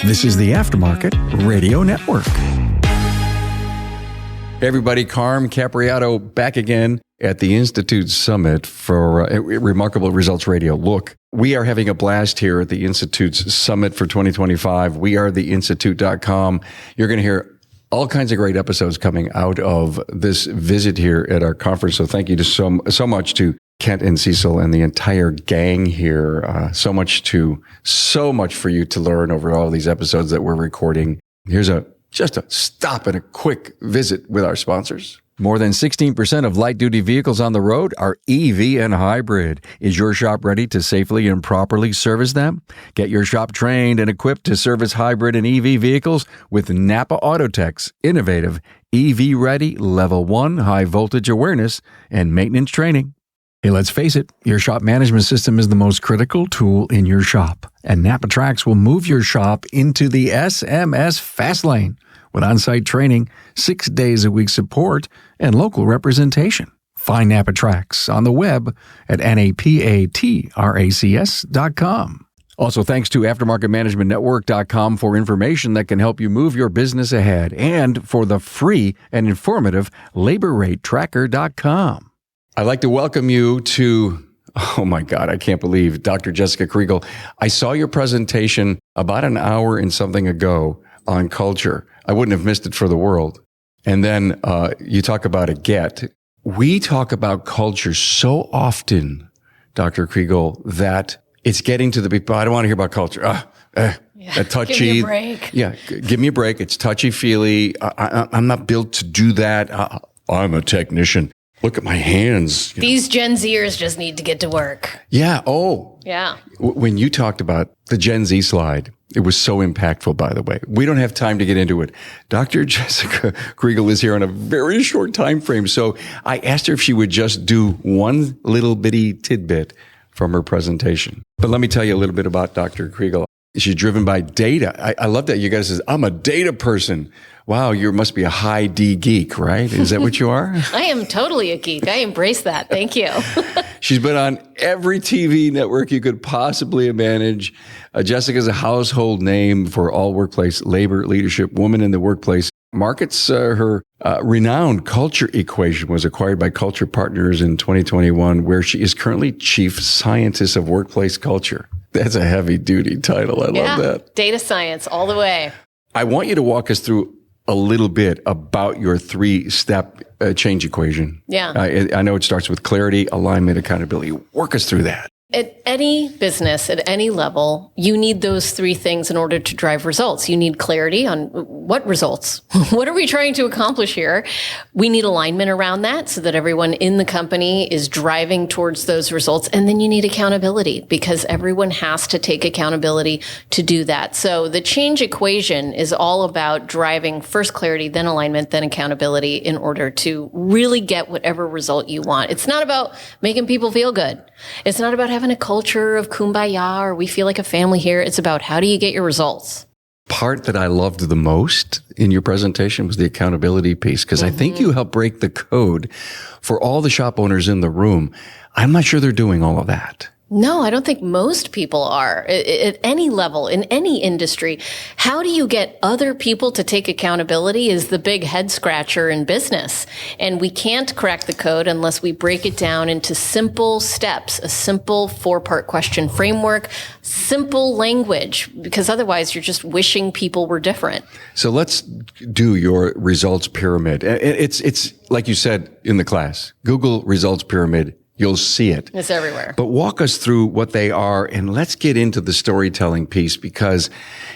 This is the Aftermarket Radio Network. Hey everybody, Carm Capriato back again at the Institute Summit for Remarkable Results Radio. Look, we are having a blast here at the Institute's Summit for 2025. We are theinstitute.com. You're going to hear all kinds of great episodes coming out of this visit here at our conference. So thank you so much to Kent and Cecil and the entire gang here. So much for you to learn over all these episodes that we're recording. Here's just a stop and a quick visit with our sponsors. More than 16% of light-duty vehicles on the road are EV and hybrid. Is your shop ready to safely and properly service them? Get your shop trained and equipped to service hybrid and EV vehicles with NAPA Autotech's innovative EV-ready Level 1 high-voltage awareness and maintenance training. Hey, let's face it, your shop management system is the most critical tool in your shop, and NAPA Tracks will move your shop into the SMS fast lane with on-site training, 6 days a week support, and local representation. Find NAPA Tracks on the web at napatracks.com. Also, thanks to AftermarketManagementNetwork.com for information that can help you move your business ahead, and for the free and informative LaborRateTracker.com. I'd like to welcome you to, oh my God, I can't believe, Dr. Jessica Kriegel. I saw your presentation about an hour and something ago on culture. I wouldn't have missed it for the world. And then you talk about a get. We talk about culture so often, Dr. Kriegel, that it's getting to the people. I don't want to hear about culture. Touchy. Give me a break. Yeah, give me a break. It's touchy-feely. I'm not built to do that. I'm a technician. Look at my hands. These Gen Zers just need to get to work. Yeah. Oh. Yeah. When you talked about the Gen Z slide, it was so impactful, by the way. We don't have time to get into it. Dr. Jessica Kriegel is here on a very short time frame. So I asked her if she would just do one little bitty tidbit from her presentation. But let me tell you a little bit about Dr. Kriegel. She's driven by data. I love that you guys says, I'm a data person. Wow, you must be a high D geek, right? Is that what you are? I am totally a geek. I embrace that. Thank you. She's been on every TV network you could possibly manage. Jessica's a household name for all workplace labor leadership, woman in the workplace. Markets her renowned Culture Equation was acquired by Culture Partners in 2021, where she is currently Chief Scientist of Workplace Culture. That's a heavy-duty title. I love that. Data science all the way. I want you to walk us through a little bit about your three-step change equation. Yeah. I know it starts with clarity, alignment, accountability. Work us through that. At any business, at any level, you need those three things in order to drive results. You need clarity on what results. What are we trying to accomplish here? We need alignment around that so that everyone in the company is driving towards those results. And then you need accountability because everyone has to take accountability to do that. So the change equation is all about driving first clarity, then alignment, then accountability in order to really get whatever result you want. It's not about making people feel good. It's not about having a culture of kumbaya or we feel like a family here. It's about how do you get your results? Part that I loved the most in your presentation was the accountability piece, because I think you helped break the code for all the shop owners in the room. I'm not sure they're doing all of that. No, I don't think most people are at any level in any industry. How do you get other people to take accountability is the big head scratcher in business. And we can't crack the code unless we break it down into simple steps, a simple 4-part question framework, simple language, because otherwise you're just wishing people were different. So let's do your results pyramid. It's like you said in the class, Google results pyramid. You'll see it. It's everywhere. But walk us through what they are, and let's get into the storytelling piece, because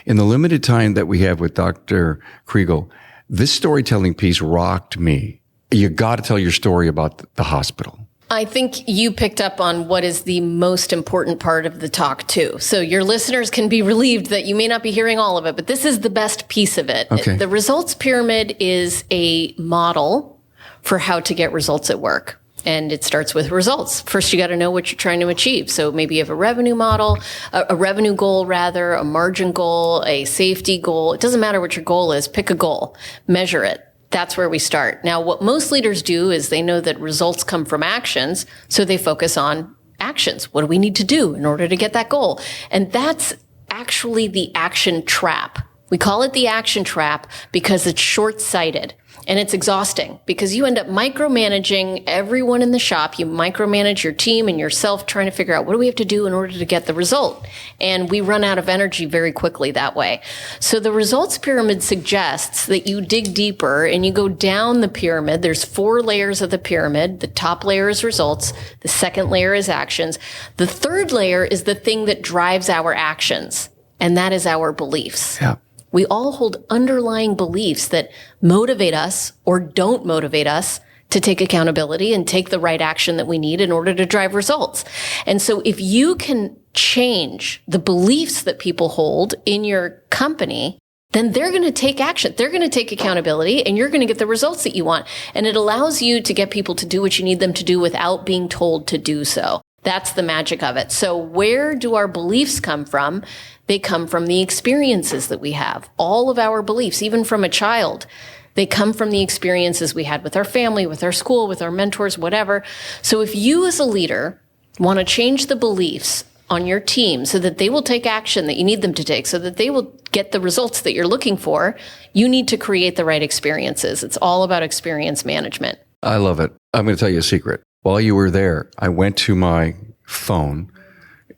in the limited time that we have with Dr. Kriegel, this storytelling piece rocked me. You got to tell your story about the hospital. I think you picked up on what is the most important part of the talk, too. So your listeners can be relieved that you may not be hearing all of it, but this is the best piece of it. Okay. The results pyramid is a model for how to get results at work. And it starts with results. First, you got to know what you're trying to achieve. So maybe you have a revenue model, a revenue goal rather, a margin goal, a safety goal. It doesn't matter what your goal is. Pick a goal, measure it. That's where we start. Now, what most leaders do is they know that results come from actions, so they focus on actions. What do we need to do in order to get that goal? And that's actually the action trap. We call it the action trap because it's short-sighted. And it's exhausting because you end up micromanaging everyone in the shop. You micromanage your team and yourself trying to figure out what do we have to do in order to get the result. And we run out of energy very quickly that way. So the results pyramid suggests that you dig deeper and you go down the pyramid. There's 4 layers of the pyramid. The top layer is results. The second layer is actions. The third layer is the thing that drives our actions. And that is our beliefs. Yeah. We all hold underlying beliefs that motivate us or don't motivate us to take accountability and take the right action that we need in order to drive results. And so if you can change the beliefs that people hold in your company, then they're going to take action. They're going to take accountability and you're going to get the results that you want. And it allows you to get people to do what you need them to do without being told to do so. That's the magic of it. So where do our beliefs come from? They come from the experiences that we have. All of our beliefs, even from a child, they come from the experiences we had with our family, with our school, with our mentors, whatever. So if you as a leader want to change the beliefs on your team so that they will take action that you need them to take, so that they will get the results that you're looking for, you need to create the right experiences. It's all about experience management. I love it. I'm going to tell you a secret. While you were there, I went to my phone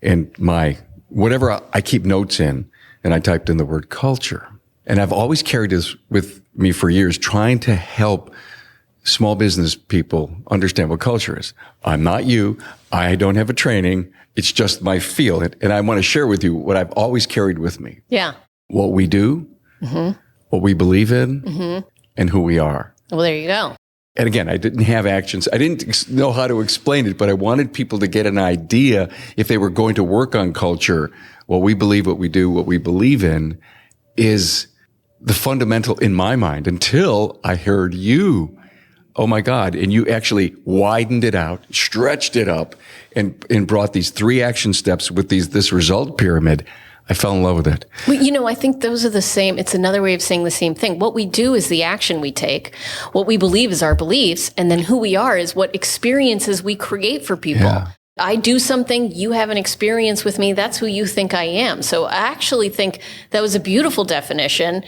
and whatever I keep notes in, and I typed in the word culture. And I've always carried this with me for years, trying to help small business people understand what culture is. I'm not you. I don't have a training. It's just my feel. And I want to share with you what I've always carried with me. Yeah. What we do, what we believe in, and who we are. Well, there you go. And again, I didn't have actions. I didn't know how to explain it, but I wanted people to get an idea if they were going to work on culture. What we believe, what we do, what we believe in is the fundamental in my mind until I heard you. Oh my God. And you actually widened it out, stretched it up and brought these 3 action steps with this result pyramid. I fell in love with it. Well, I think those are the same. It's another way of saying the same thing. What we do is the action we take. What we believe is our beliefs. And then who we are is what experiences we create for people. Yeah. I do something, you have an experience with me, that's who you think I am. So I actually think that was a beautiful definition.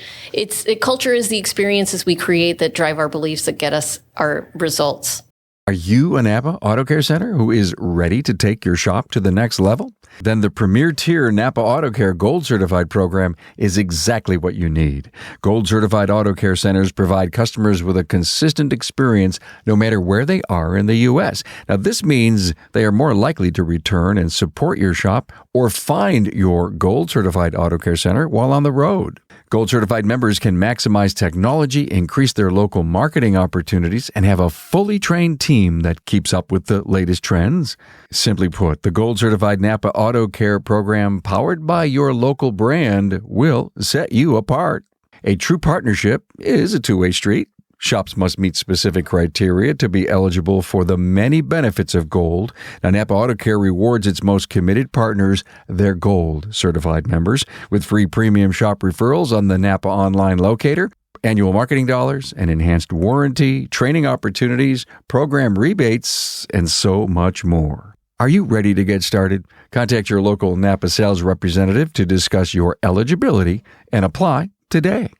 Culture is the experiences we create that drive our beliefs, that get us our results. Are you a NAPA Auto Care Center who is ready to take your shop to the next level? Then the premier tier NAPA Auto Care Gold Certified program is exactly what you need. Gold Certified Auto Care Centers provide customers with a consistent experience no matter where they are in the U.S. Now, this means they are more likely to return and support your shop or find your Gold Certified Auto Care Center while on the road. Gold Certified members can maximize technology, increase their local marketing opportunities, and have a fully trained team that keeps up with the latest trends. Simply put, the Gold Certified NAPA Auto Care program, powered by your local brand, will set you apart. A true partnership is a two-way street. Shops must meet specific criteria to be eligible for the many benefits of Gold. Now, NAPA Auto Care rewards its most committed partners, their Gold Certified members, with free premium shop referrals on the NAPA online locator, annual marketing dollars, and enhanced warranty, training opportunities, program rebates, and so much more. Are you ready to get started? Contact your local NAPA sales representative to discuss your eligibility and apply today.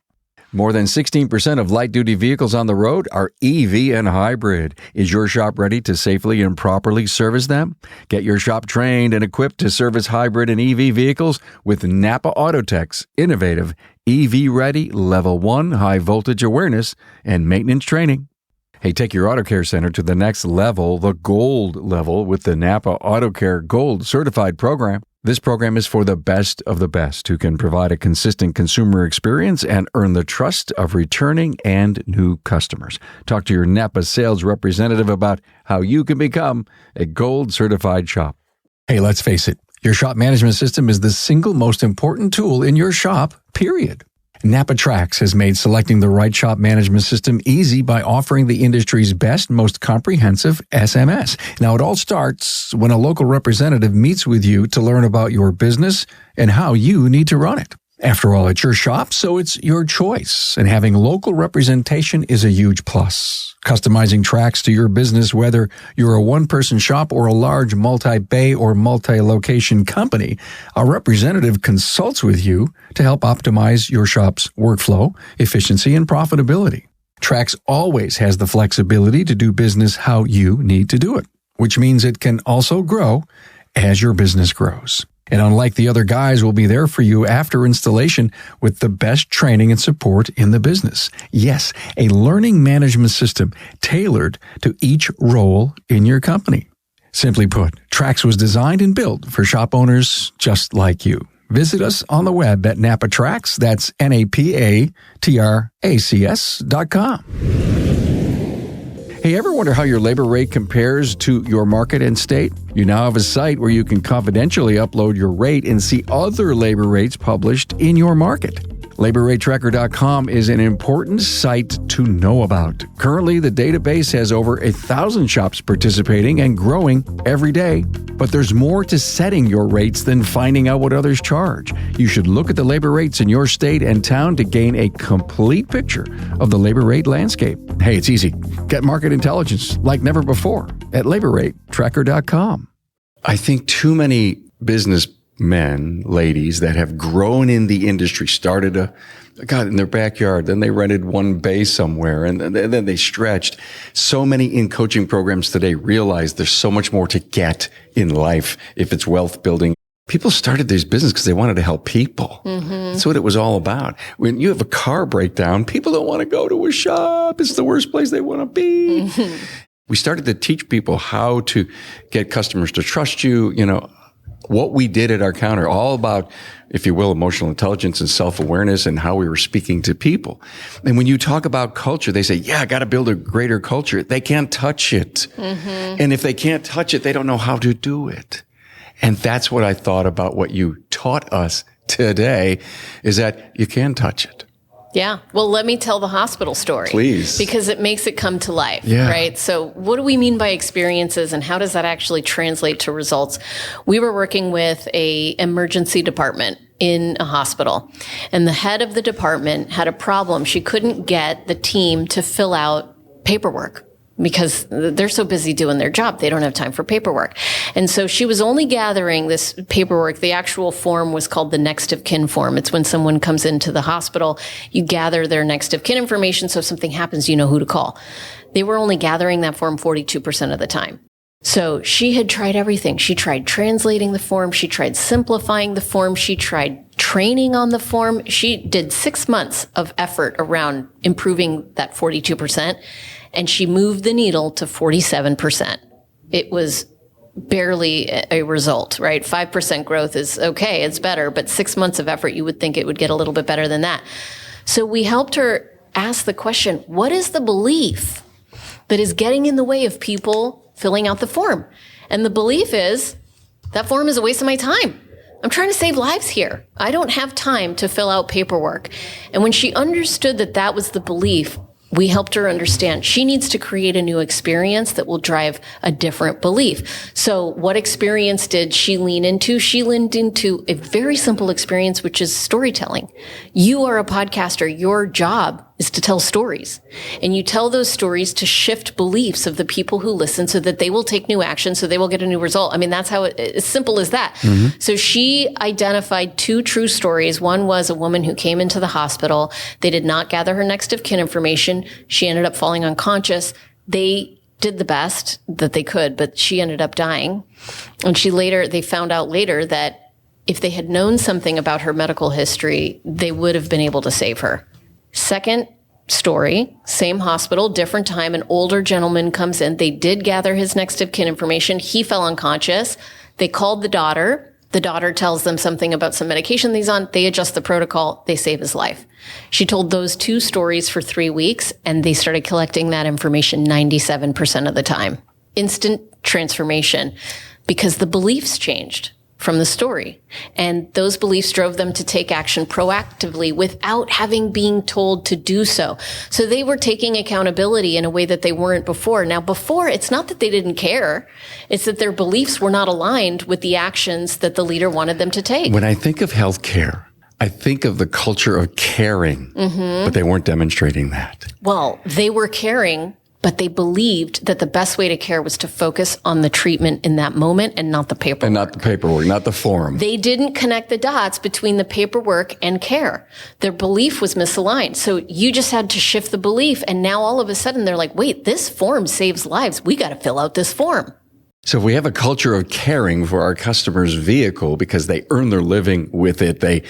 More than 16% of light-duty vehicles on the road are EV and hybrid. Is your shop ready to safely and properly service them? Get your shop trained and equipped to service hybrid and EV vehicles with NAPA Autotech's innovative EV-ready Level 1 high-voltage awareness and maintenance training. Hey, take your Auto Care Center to the next level, the Gold level, with the NAPA Auto Care Gold Certified program. This program is for the best of the best who can provide a consistent consumer experience and earn the trust of returning and new customers. Talk to your NAPA sales representative about how you can become a Gold Certified shop. Hey, let's face it, your shop management system is the single most important tool in your shop, period. NAPA Trax has made selecting the right shop management system easy by offering the industry's best, most comprehensive SMS. Now, it all starts when a local representative meets with you to learn about your business and how you need to run it. After all, it's your shop, so it's your choice, and having local representation is a huge plus. Customizing tracks to your business, whether you're a one-person shop or a large multi-bay or multi-location company, a representative consults with you to help optimize your shop's workflow, efficiency, and profitability. Trax always has the flexibility to do business how you need to do it, which means it can also grow as your business grows. And unlike the other guys, will be there for you after installation with the best training and support in the business. Yes, a learning management system tailored to each role in your company. Simply put, Trax was designed and built for shop owners just like you. Visit us on the web at NAPA Trax, that's NAPATRACS.com. Hey, ever wonder how your labor rate compares to your market and state? You now have a site where you can confidentially upload your rate and see other labor rates published in your market. LaborRateTracker.com is an important site to know about. Currently, the database has over 1,000 shops participating and growing every day. But there's more to setting your rates than finding out what others charge. You should look at the labor rates in your state and town to gain a complete picture of the labor rate landscape. Hey, it's easy. Get market intelligence like never before at LaborRateTracker.com. I think too many businessmen, ladies that have grown in the industry, started in their backyard, then they rented one bay somewhere, and then they stretched. So many in coaching programs today realize there's so much more to get in life if it's wealth building. People started this business because they wanted to help people. Mm-hmm. That's what it was all about. When you have a car breakdown, people don't want to go to a shop. It's the worst place they want to be. Mm-hmm. We started to teach people how to get customers to trust you, what we did at our counter, all about, if you will, emotional intelligence and self-awareness and how we were speaking to people. And when you talk about culture, they say, yeah, I got to build a greater culture. They can't touch it. Mm-hmm. And if they can't touch it, they don't know how to do it. And that's what I thought about what you taught us today, is that you can touch it. Yeah. Well, let me tell the hospital story. Please. Because it makes it come to life, yeah. Right? So what do we mean by experiences and how does that actually translate to results? We were working with a emergency department in a hospital, and the head of the department had a problem. She couldn't get the team to fill out paperwork because they're so busy doing their job. They don't have time for paperwork. And so she was only gathering this paperwork. The actual form was called the next of kin form. It's when someone comes into the hospital, you gather their next of kin information. So if something happens, you know who to call. They were only gathering that form 42% of the time. So she had tried everything. She tried translating the form. She tried simplifying the form. She tried training on the form. She did 6 months of effort around improving that 42%. And she moved the needle to 47%. It was barely a result, right? 5% growth is okay. It's better. But 6 months of effort, you would think it would get a little bit better than that. So we helped her ask the question, what is the belief that is getting in the way of people filling out the form? And the belief is that form is a waste of my time. I'm trying to save lives here. I don't have time to fill out paperwork. And when she understood that that was the belief, we helped her understand she needs to create a new experience that will drive a different belief. So what experience did she lean into? She leaned into a very simple experience, which is storytelling. You are a podcaster. Your job is to tell stories. And you tell those stories to shift beliefs of the people who listen so that they will take new action, so they will get a new result. I mean, that's how as simple as that. Mm-hmm. So she identified 2 true stories. One was a woman who came into the hospital. They did not gather her next of kin information. She ended up falling unconscious. They did the best that they could, but she ended up dying. And they found out later that if they had known something about her medical history, they would have been able to save her. Second story, same hospital, different time. An older gentleman comes in. They did gather his next of kin information. He fell unconscious. They called the daughter. The daughter tells them something about some medication he's on. They adjust the protocol. They save his life. She told those 2 stories for 3 weeks, and they started collecting that information 97% of the time. Instant transformation because the beliefs changed from the story. And those beliefs drove them to take action proactively without being told to do so. So they were taking accountability in a way that they weren't before. Now, before, it's not that they didn't care. It's that their beliefs were not aligned with the actions that the leader wanted them to take. When I think of healthcare, I think of the culture of caring, but they weren't demonstrating that. Well, they were caring, but they believed that the best way to care was to focus on the treatment in that moment and not the paperwork. And not the paperwork, not the form. They didn't connect the dots between the paperwork and care. Their belief was misaligned. So you just had to shift the belief. And now all of a sudden they're like, wait, this form saves lives. We got to fill out this form. So if we have a culture of caring for our customer's vehicle because they earn their living with it, they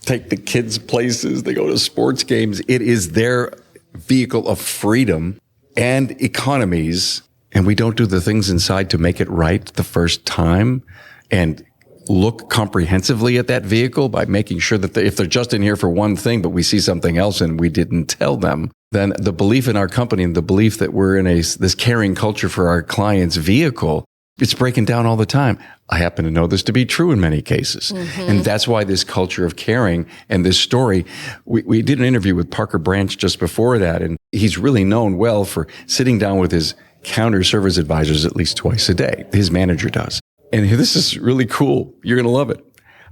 take the kids places, they go to sports games, it is their vehicle of freedom and economies, and we don't do the things inside to make it right the first time and look comprehensively at that vehicle by making sure that if they're just in here for one thing, but we see something else and we didn't tell them, then the belief in our company and the belief that we're in this caring culture for our client's vehicle, it's breaking down all the time. I happen to know this to be true in many cases. And that's why this culture of caring and this story, we did an interview with Parker Branch just before that, and he's really known well for sitting down with his counter service advisors at least twice a day. His manager does. And this is really cool. You're going to love it.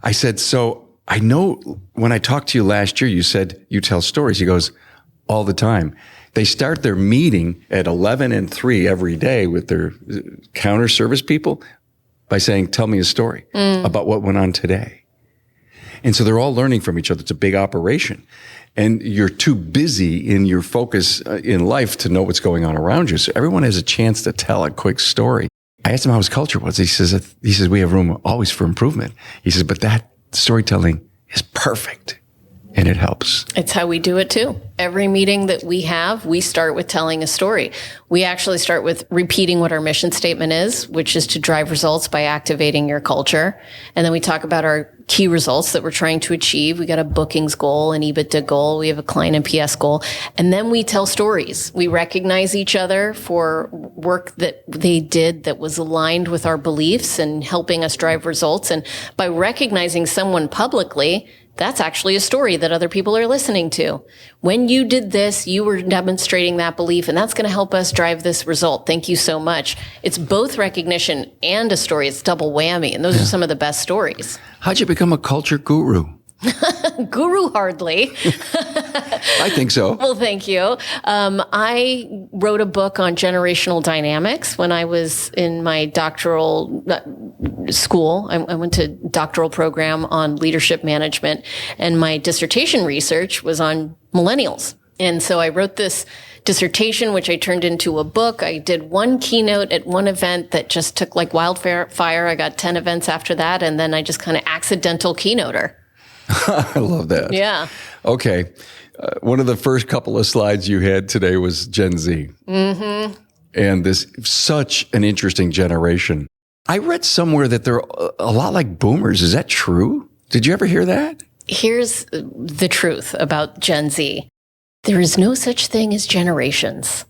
I said, so I know when I talked to you last year, you said you tell stories. He goes, all the time. They start their meeting at 11 and 3 every day with their counter service people by saying, tell me a story about what went on today. And so they're all learning from each other. It's a big operation. And you're too busy in your focus in life to know what's going on around you. So everyone has a chance to tell a quick story. I asked him how his culture was. He says, we have room always for improvement. He says, but that storytelling is perfect. And it helps. It's how we do it too. Every meeting that we have, we start with telling a story. We actually start with repeating what our mission statement is, which is to drive results by activating your culture. And then we talk about our key results that we're trying to achieve. We got a bookings goal, an EBITDA goal. We have a client NPS goal. And then we tell stories. We recognize each other for work that they did that was aligned with our beliefs and helping us drive results. And by recognizing someone publicly, that's actually a story that other people are listening to. When you did this, you were demonstrating that belief, and that's going to help us drive this result. Thank you so much. It's both recognition and a story. It's double whammy, and those are some of the best stories. How'd you become a culture guru? Guru hardly. I think so. Well, thank you. I wrote a book on generational dynamics when I was in my doctoral school. I went to doctoral program on leadership management, and my dissertation research was on millennials. And so I wrote this dissertation, which I turned into a book. I did one keynote at one event that just took like wildfire. I got 10 events after that, and then I just kind of accidental keynoter. I love that. Yeah. Okay. One of the first couple of slides you had today was Gen Z. Mm-hmm. And this, such an interesting generation. I read somewhere that they're a lot like boomers. Is that true? Did you ever hear that? Here's the truth about Gen Z. There is no such thing as generations.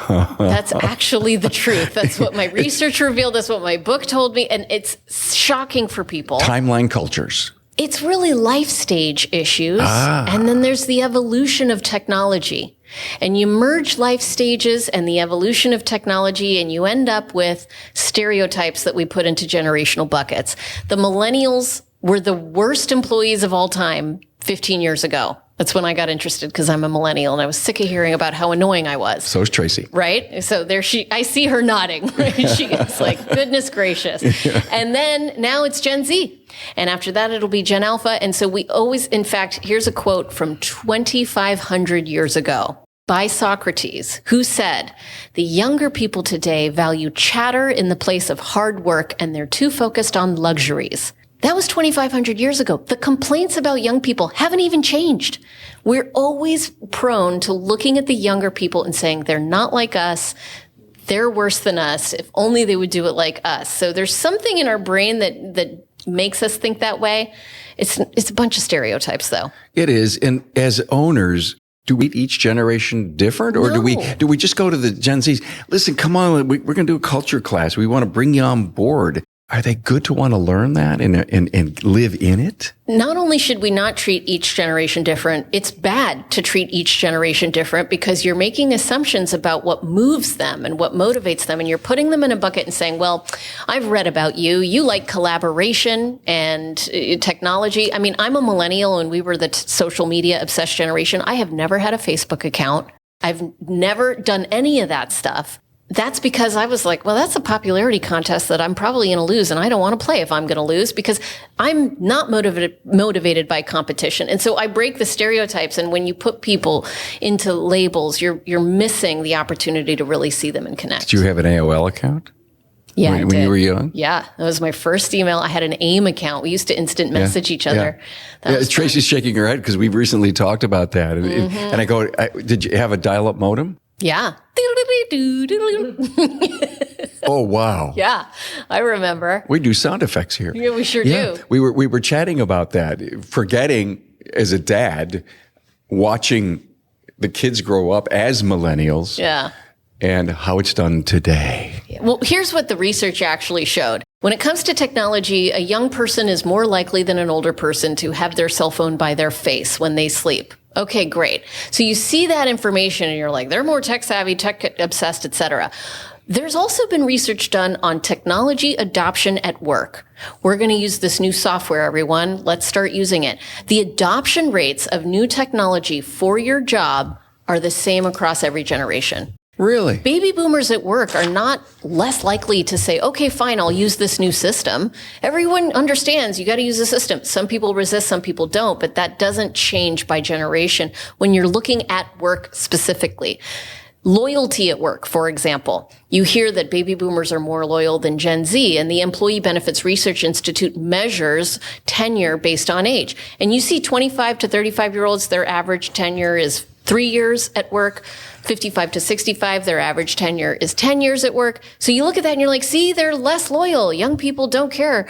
That's actually the truth. That's what my research revealed. That's what my book told me. And it's shocking for people. Timeline cultures. It's really life stage issues. And then there's the evolution of technology. And you merge life stages and the evolution of technology, and you end up with stereotypes that we put into generational buckets. The millennials were the worst employees of all time 15 years ago. That's when I got interested because I'm a millennial and I was sick of hearing about how annoying I was. So is Tracy. Right? So there I see her nodding. Right? She is like, goodness gracious. Yeah. And then now it's Gen Z. And after that, it'll be Gen Alpha. And so we always, in fact, here's a quote from 2,500 years ago by Socrates, who said, the younger people today value chatter in the place of hard work, and they're too focused on luxuries. That was 2,500 years ago. The complaints about young people haven't even changed. We're always prone to looking at the younger people and saying, they're not like us. They're worse than us. If only they would do it like us. So there's something in our brain that makes us think that way. It's a bunch of stereotypes, though. It is. And as owners, do we each generation different, or No. do we just go to the Gen Zs? Listen, come on, we're going to do a culture class. We want to bring you on board. Are they good to want to learn that and live in it? Not only should we not treat each generation different, it's bad to treat each generation different because you're making assumptions about what moves them and what motivates them. And you're putting them in a bucket and saying, well, I've read about you. You like collaboration and technology. I mean, I'm a millennial and we were the social media obsessed generation. I have never had a Facebook account. I've never done any of that stuff. That's because I was like, well, that's a popularity contest that I'm probably going to lose. And I don't want to play if I'm going to lose because I'm not motivated by competition. And so I break the stereotypes. And when you put people into labels, you're missing the opportunity to really see them and connect. Did you have an AOL account? Yeah, when you were young? Yeah, that was my first email. I had an AIM account. We used to instant message each other. Yeah. Tracy's shaking her head because we've recently talked about that. And I go, did you have a dial-up modem? Yeah. Oh, wow. Yeah, I remember. We do sound effects here. Yeah, we sure do. We were chatting about that, forgetting as a dad, watching the kids grow up as millennials. Yeah. And how it's done today. Well, here's what the research actually showed. When it comes to technology, a young person is more likely than an older person to have their cell phone by their face when they sleep. Okay, great. So you see that information and you're like, they're more tech savvy, tech obsessed, etc. There's also been research done on technology adoption at work. We're going to use this new software, everyone. Let's start using it. The adoption rates of new technology for your job are the same across every generation. Really? Baby boomers at work are not less likely to say, okay, fine, I'll use this new system. Everyone understands you got to use a system. Some people resist, some people don't, but that doesn't change by generation when you're looking at work specifically. Loyalty at work, for example. You hear that baby boomers are more loyal than Gen Z, and the Employee Benefits Research Institute measures tenure based on age. And you see 25 to 35-year-olds, their average tenure is 3 years at work. 55 to 65, their average tenure is 10 years at work. So you look at that and you're like, see, they're less loyal. Young people don't care.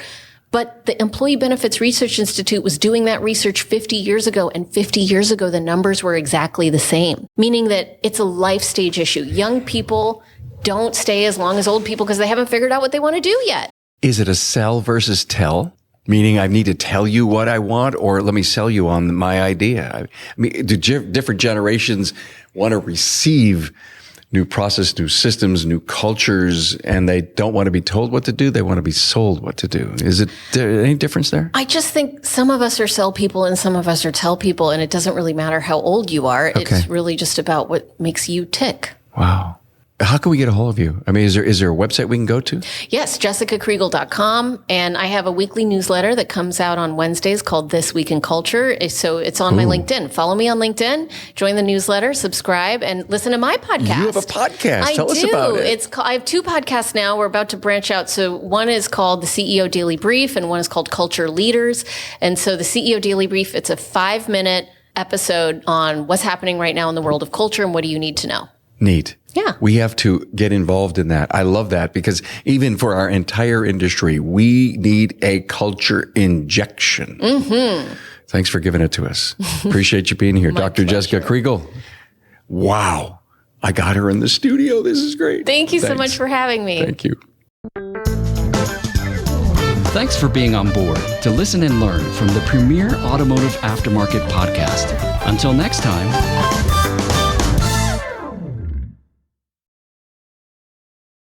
But the Employee Benefits Research Institute was doing that research 50 years ago, and 50 years ago, the numbers were exactly the same, meaning that it's a life stage issue. Young people don't stay as long as old people because they haven't figured out what they want to do yet. Is it a sell versus tell? Meaning I need to tell you what I want, or let me sell you on my idea. I mean, do different generations want to receive new process, new systems, new cultures, and they don't want to be told what to do? They want to be sold what to do. Is it any difference there? I just think some of us are sell people and some of us are tell people, and it doesn't really matter how old you are. Okay. It's really just about what makes you tick. Wow. How can we get a hold of you? I mean, is there a website we can go to? Yes, jessicakriegel.com. And I have a weekly newsletter that comes out on Wednesdays called This Week in Culture. So it's on my LinkedIn. Follow me on LinkedIn, join the newsletter, subscribe, and listen to my podcast. You have a podcast. Tell us about it. I have 2 podcasts now. We're about to branch out. So one is called the CEO Daily Brief and one is called Culture Leaders. And so the CEO Daily Brief, it's a 5-minute episode on what's happening right now in the world of culture and what do you need to know. Neat. Yeah. We have to get involved in that. I love that because even for our entire industry, we need a culture injection. Mm-hmm. Thanks for giving it to us. Appreciate you being here. Dr. Jessica Kriegel. Wow. I got her in the studio. This is great. Thank you so much for having me. Thank you. Thanks for being on board to listen and learn from the premier automotive aftermarket podcast. Until next time.